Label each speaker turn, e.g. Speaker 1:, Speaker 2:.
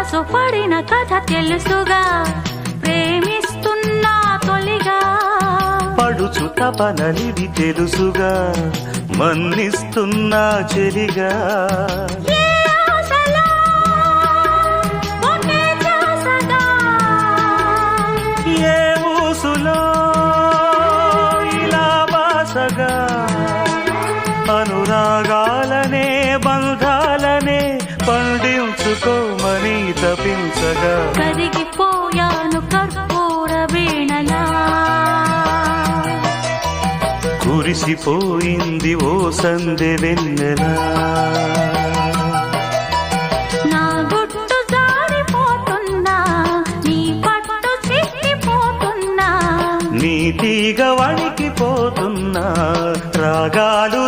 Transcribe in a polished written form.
Speaker 1: మనసు పడిన కథ తెలుసుగా, ప్రేమిస్తున్నా తొలిగా.
Speaker 2: పడుచు తపనలిది తెలుసుగా, మన్నిస్తున్నా చెలిగా.
Speaker 1: ఏ ఆశలో ఒకే ధ్యాసగా,
Speaker 2: ఏ ఊసులో ఇలా బాసగా. అనురాగాలనే బంధాలనే పండించుకోమని తపించగా.
Speaker 1: కరిగిపోయాను కర్పూర వీణలా,
Speaker 2: కురిసిపోయింది ఓ సందె వెన్నెలా.
Speaker 1: నా గుట్టు జారిపోతున్నా, నీ పట్టు చిక్కిపోతున్నా.
Speaker 2: నీ తీగ వణికిపోతున్నా, రాగాలు